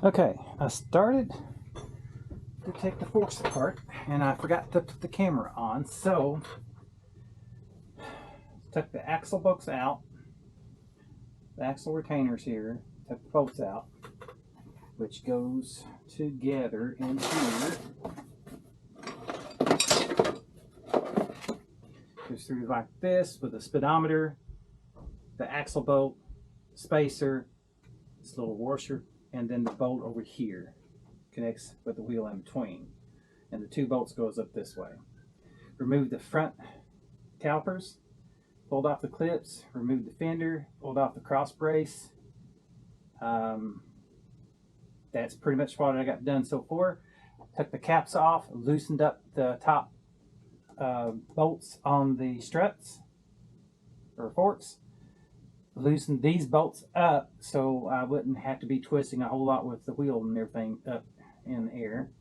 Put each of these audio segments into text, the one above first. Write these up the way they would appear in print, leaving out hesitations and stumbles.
Okay, I started to take the forks apart and I forgot to put the camera on, so took the axle bolts out, the axle retainers here, took the bolts out, which goes together in here. Goes through like this with a speedometer, the axle bolt, spacer, this little washer, and then the bolt over here connects with the wheel in between. And the two bolts goes up this way. Remove the front calipers, pulled off the clips, removed the fender, pulled off the cross brace. That's pretty much what I got done so far. Took the caps off, loosened up the top bolts on the struts or forks, loosened these bolts up so I wouldn't have to be twisting a whole lot with the wheel and everything up in the air.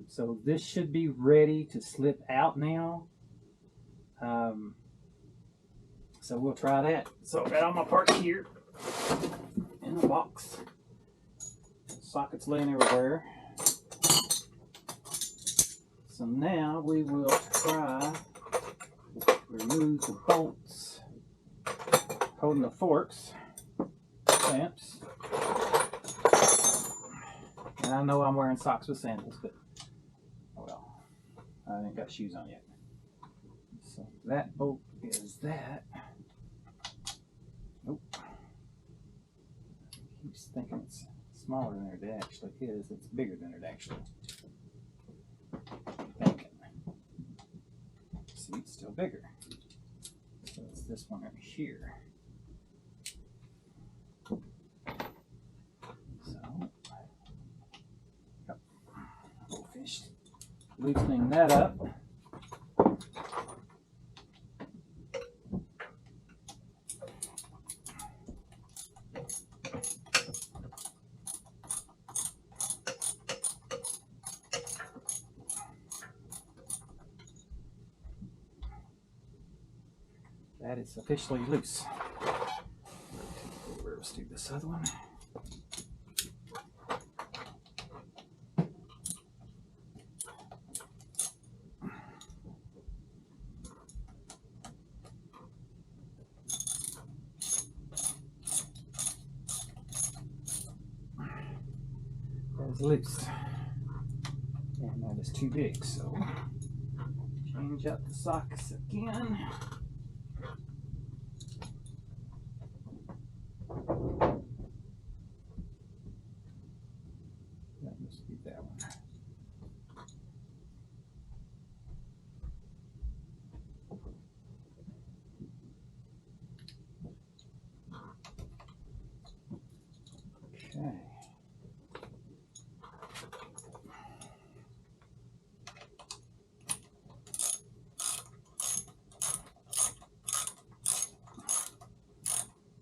So this should be ready to slip out now. So we'll try that. So I've got all my parts here in the box. Sockets laying everywhere. So now we will try to remove the bolts holding the forks, clamps. And I know I'm wearing socks with sandals, but oh well, I ain't got shoes on yet. So that bolt is that. Nope. Keeps thinking it's smaller than it actually is. It's bigger than it actually. Thinking. See, it's still bigger. So it's this one right here. So, yep. Finished loosening that up. That is officially loose. Let's do this other one. That is loose. And that is too big, so change up the sockets again. That must be that one. Okay.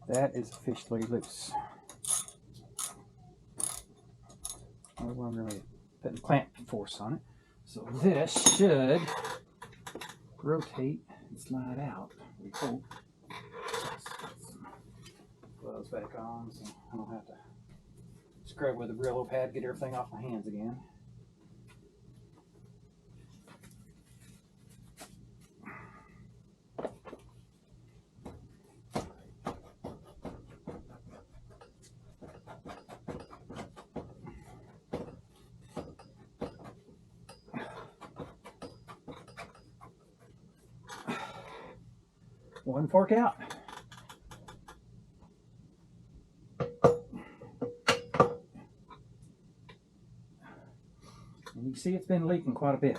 That is officially loose. I wasn't really putting clamp force on it. So this should rotate and slide out, we hope. Let's put some gloves back on so I don't have to scrub with a Brillo pad, get everything off my hands again. One fork out. And you see it's been leaking quite a bit.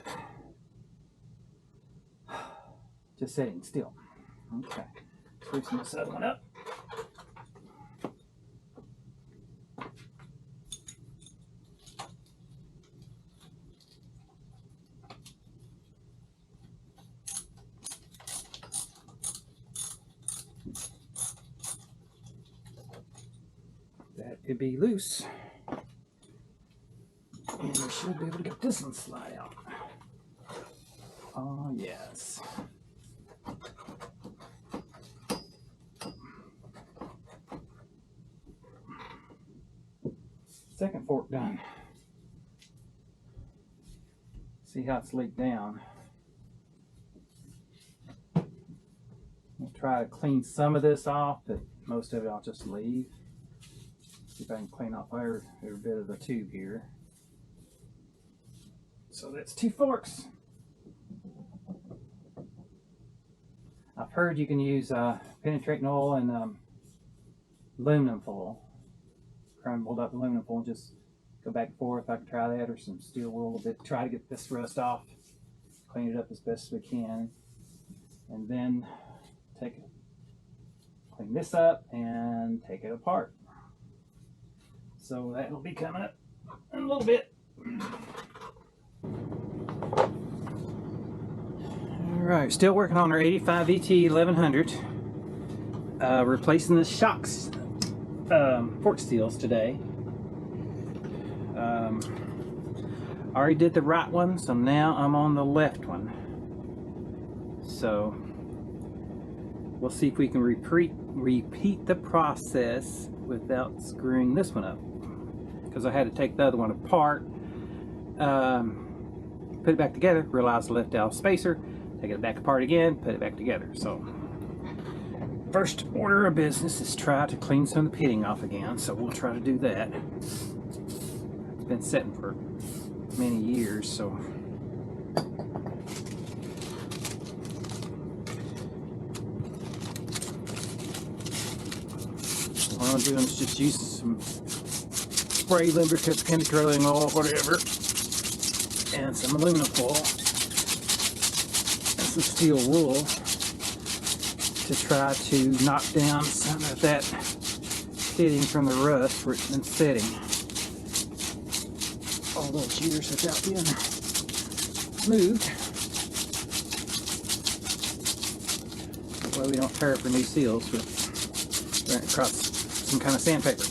Just sitting still. Okay, let's loosen this other one up. That could be loose. And we should be able to get this one slide out. Oh yes. Second fork done. See how it's leaked down. I'll try to clean some of this off, but most of it I'll just leave. See if I can clean off every bit of the tube here. So that's 2 forks. I've heard you can use penetrating oil and aluminum foil. Crumbled up aluminum foil, just go back and forth. I can try that, or some steel wool a little bit. Try to get this rust off. Clean it up as best as we can. And then clean this up and take it apart. So that'll be coming up in a little bit. Alright, still working on our 85 vt1100. Replacing the shocks, fork seals today. Already did the right one, so now I'm on the left one. So we'll see if we can repeat the process without screwing this one up, because I had to take the other one apart, put it back together, realized I left out a spacer, take it back apart again, put it back together. So first order of business is try to clean some of the pitting off again, so we'll try to do that. It's been sitting for many years, so what I'm doing is just using some spray lubricant, penetrating oil, whatever, and some aluminum foil and some steel wool to try to knock down some of that pitting from the rust where it's been sitting. All those shears without being moved. That way we don't tear up for new seals with running across some kind of sandpaper.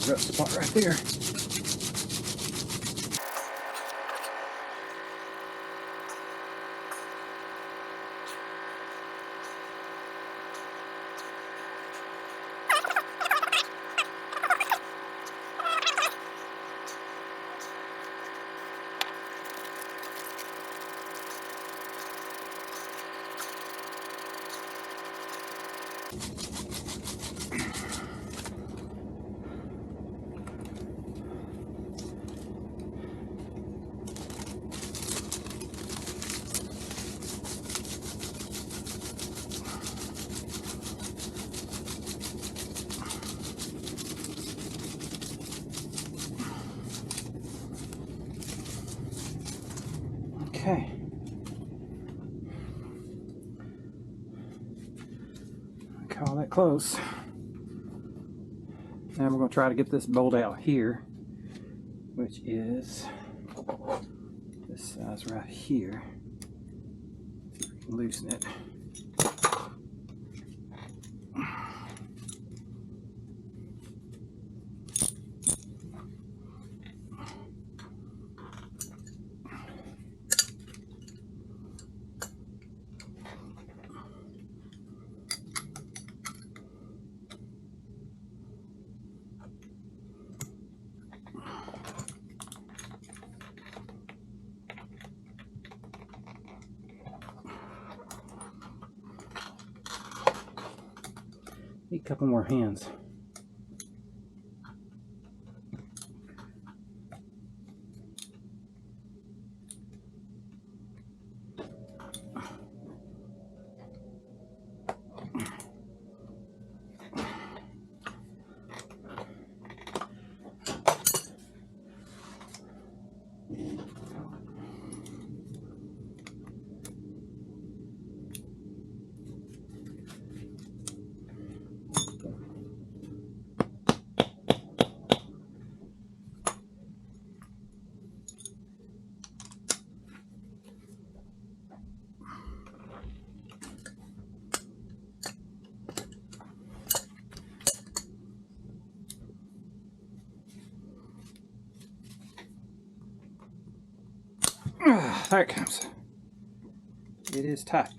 Rough spot right there. Okay. Call that close. Now we're going to try to get this bolt out here, which is this size right here. See if we can loosen it. Need a couple more hands. There it comes. It is tight.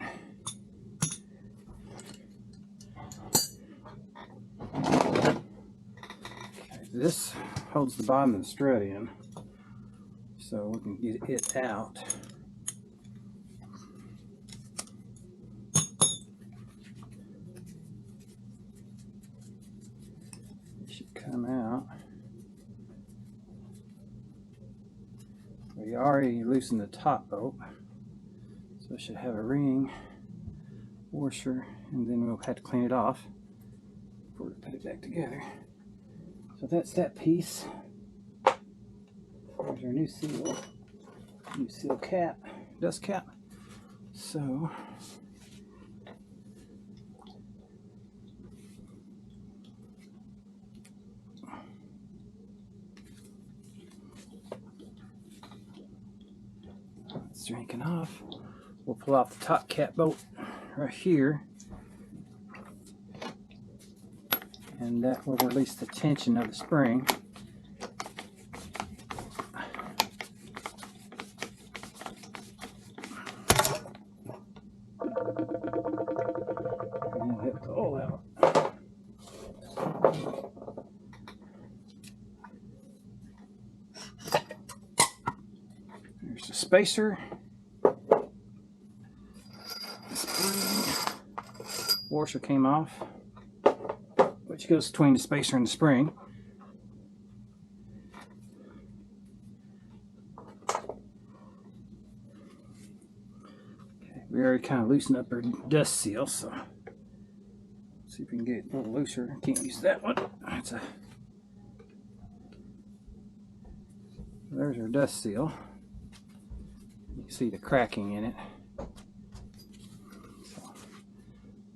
Okay, this holds the bottom of the strut in, so we can get it out. It should come out. We already loosened the top bolt, so it should have a ring washer, and then we'll have to clean it off before we put it back together. So that's that piece. There's our new seal cap, dust cap. So it's drinking off. We'll pull off the top cap bolt right here, and that will release the tension of the spring. And hit the oil out. There's the spacer. Washer came off, which goes between the spacer and the spring. Okay, we already kind of loosened up our dust seal, so let's see if we can get it a little looser. Can't use that one. There's our dust seal. You can see the cracking in it.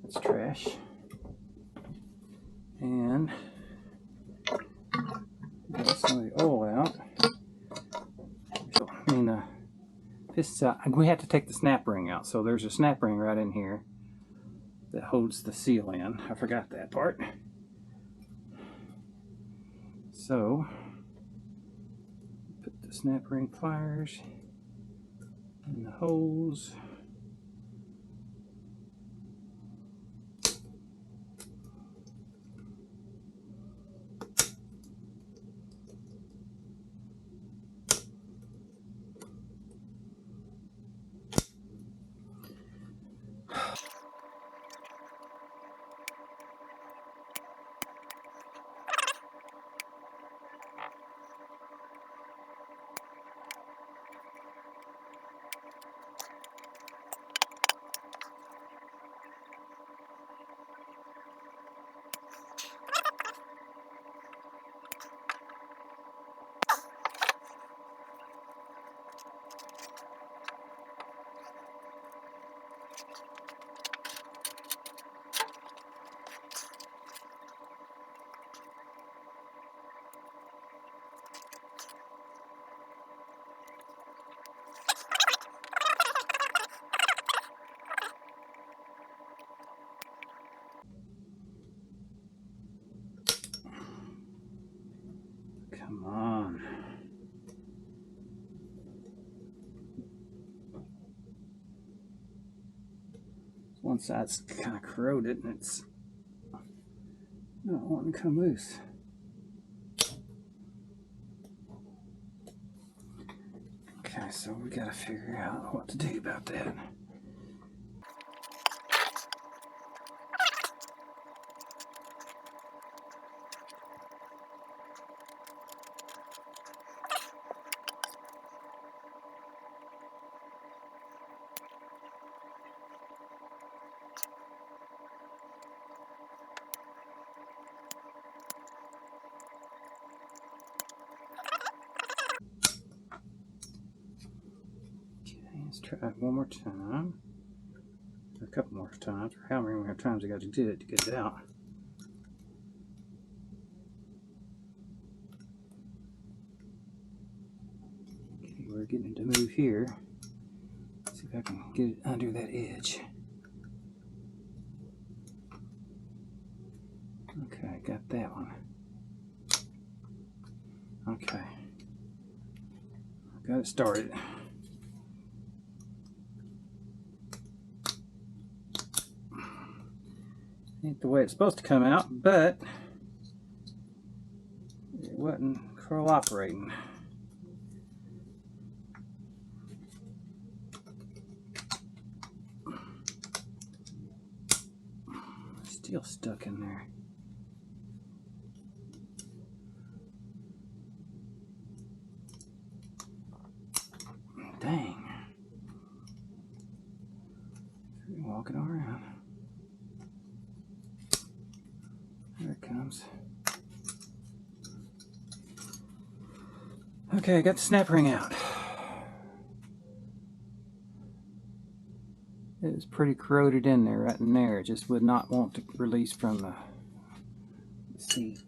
It's trash. And get some of the oil out. I mean, this we have to take the snap ring out. So there's a snap ring right in here that holds the seal in. I forgot that part. So put the snap ring pliers in the holes. Come on. One side's kind of corroded and it's not wanting to come loose. Okay, so we got to figure out what to do about that. Let's try it one more time, or a couple more times, or however many times I got to do it to get it out. Okay, we're getting it to move here. Let's see if I can get it under that edge. Okay, got that one. Okay, got it started. the way it's supposed to come out, but it wasn't cooperating. Still stuck in there. Dang. Walking around. There it comes. Okay, I got the snap ring out. It was pretty corroded in there, right in there. It just would not want to release from the seat.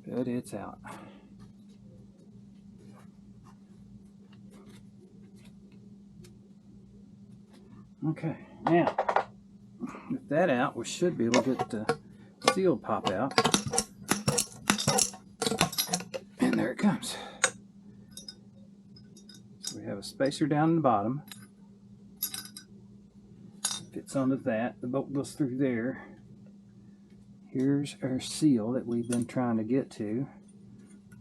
But it's out. Okay, now with that out, we should be able to get the seal pop out. And there it comes. So we have a spacer down in the bottom. Fits onto that. The bolt goes through there. Here's our seal that we've been trying to get to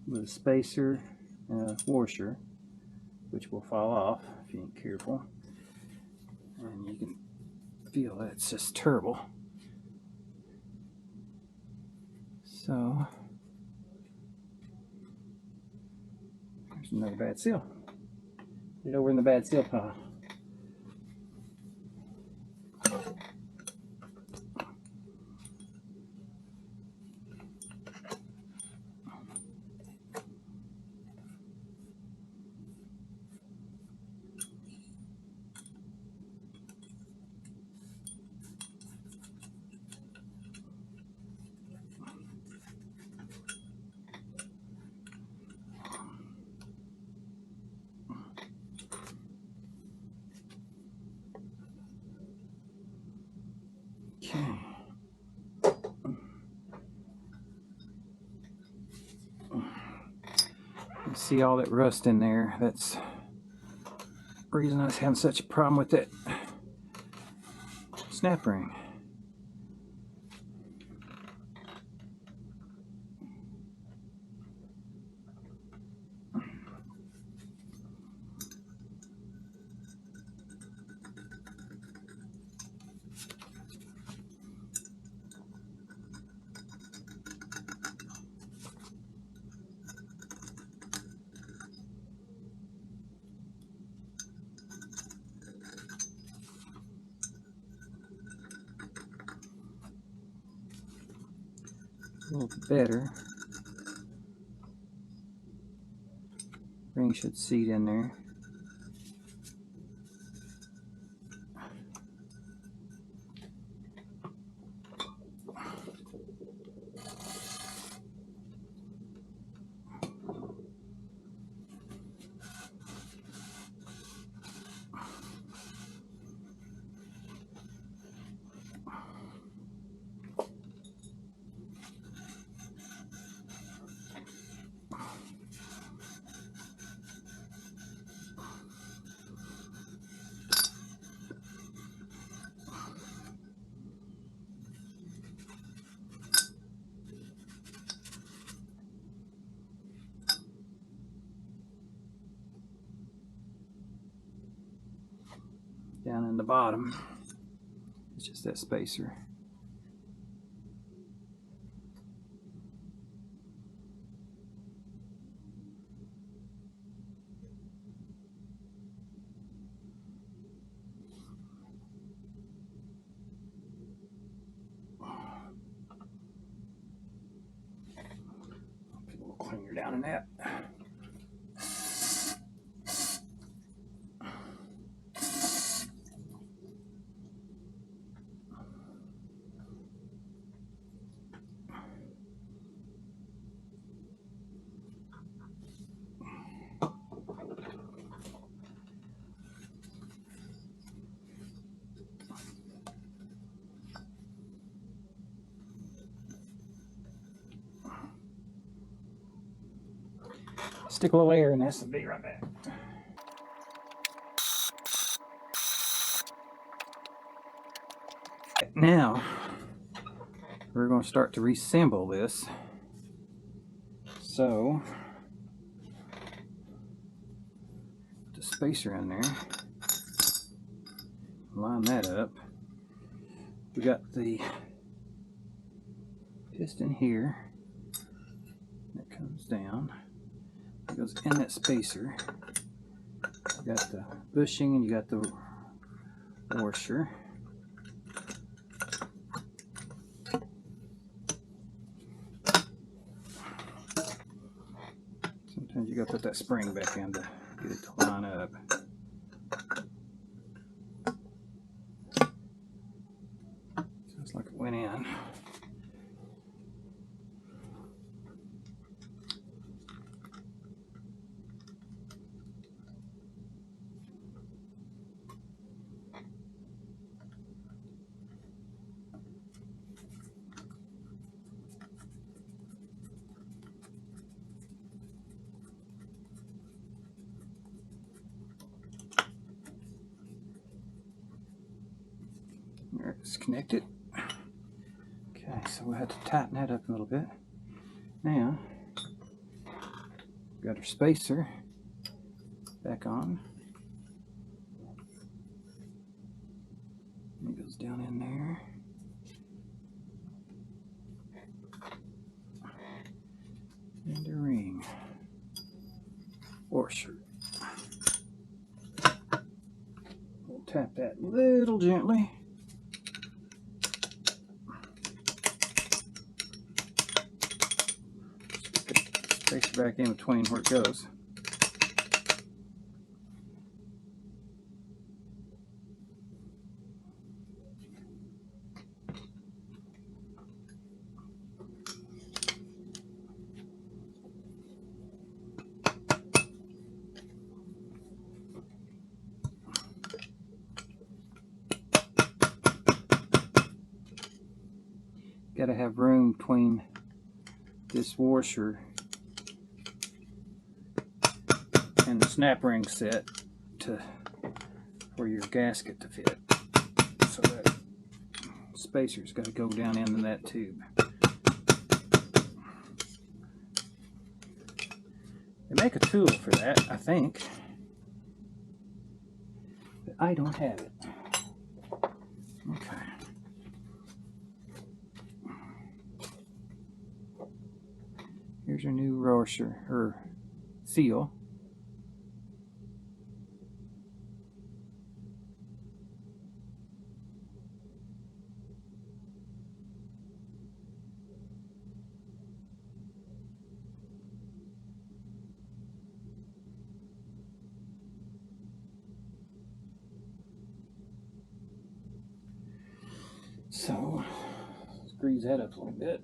with a spacer and a washer, which will fall off if you ain't careful. And you can feel that it's just terrible. So there's another bad seal. Put it over in the bad seal pile. Okay. You see all that rust in there. That's the reason I was having such a problem with that snap ring. A little better. Ring should seat in there. Down in the bottom, it's just that spacer. Put a little cleaner down in that. Stick a little air in this and be right back. Now, we're going to start to reassemble this. So, put the spacer in there. Line that up. We got the piston here. That comes down. It goes in that spacer. You got the bushing and you got the washer. Sometimes you got to put that spring back in to get it to line up. Sounds like it went in. There, it's connected. Okay, so we'll have to tighten that up a little bit. Now, got our spacer back on. It goes down in there. And a ring. Washer. We'll tap that a little gently. Spacer back in between where it goes. Got to have room between this washer and the snap ring set for your gasket to fit. So that spacer's got to go down into that tube. They make a tool for that, I think, but I don't have it. Okay. Here's your new washer or seal. So, grease that up a little bit.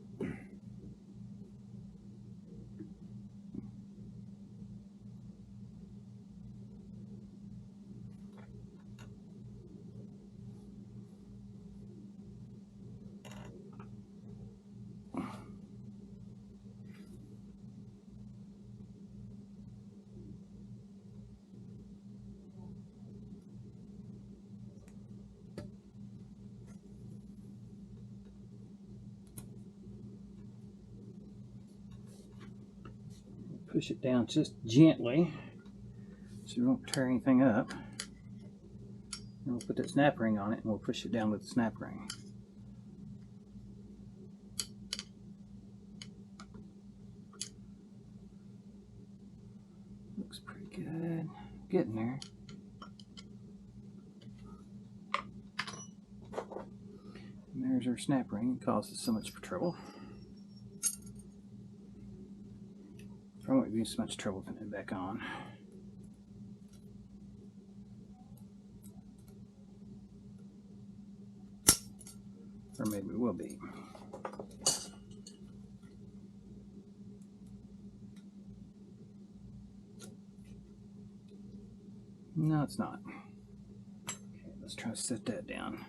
Push it down just gently so you won't tear anything up. And we'll put that snap ring on it and we'll push it down with the snap ring. Looks pretty good. Getting there. And there's our snap ring. It causes so much trouble. Probably won't be so much trouble putting it back on. Or maybe it will be. No, it's not. Okay, let's try to set that down.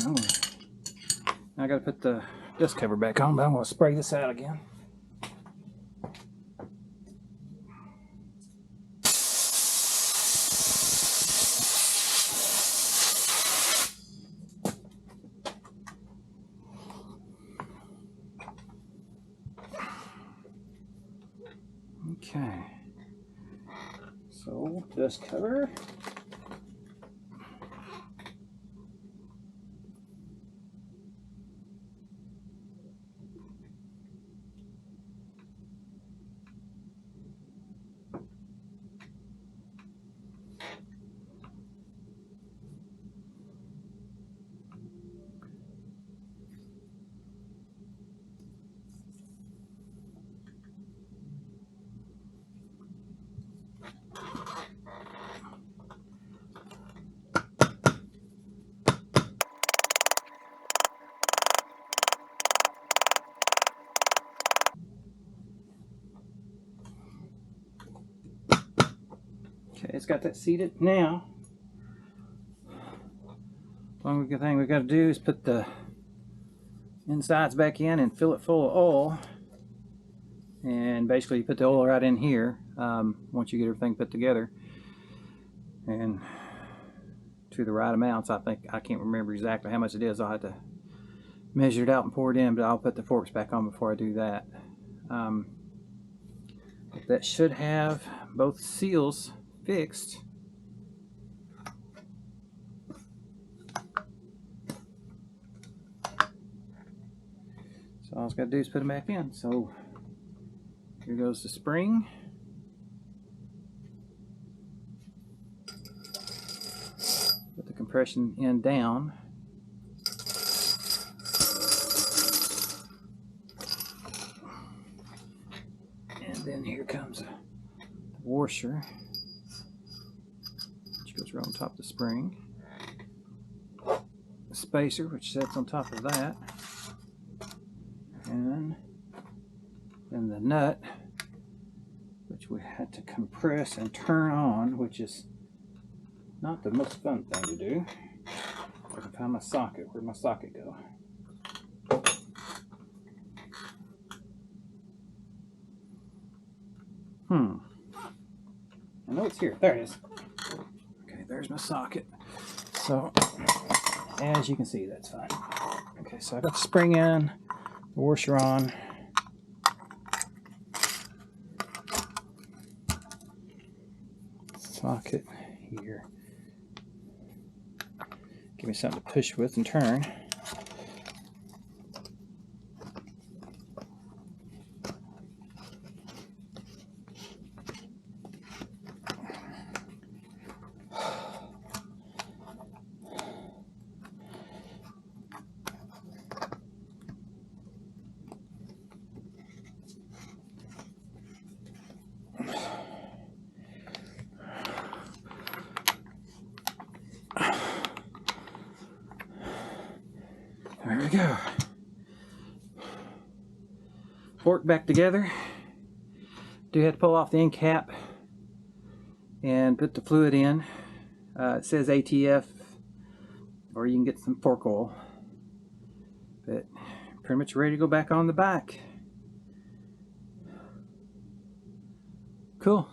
I gotta put the dust cover back on, but I'm gonna spray this out again. Okay, so dust cover. Okay, it's got that seated. Now, the only thing we got to do is put the insides back in and fill it full of oil. And basically, you put the oil right in here once you get everything put together, and to the right amounts. I can't remember exactly how much it is. I'll have to measure it out and pour it in, but I'll put the forks back on before I do that. That should have both seals fixed. So all it's got to do is put them back in. So here goes the spring. Put the compression end down. And then here comes the washer, which goes right on top of the spring. The spacer, which sits on top of that. And then the nut, which we had to compress and turn on, which is not the most fun thing to do. I can find my socket. Where'd my socket go? I know it's here. There it is. Okay, there's my socket. So, as you can see, that's fine. Okay, so I got the spring in, the washer on. Socket here. Give me something to push with and turn. There we go. Fork back together. Do have to pull off the end cap and put the fluid in. It says ATF, or you can get some fork oil. But pretty much ready to go back on the bike. Cool.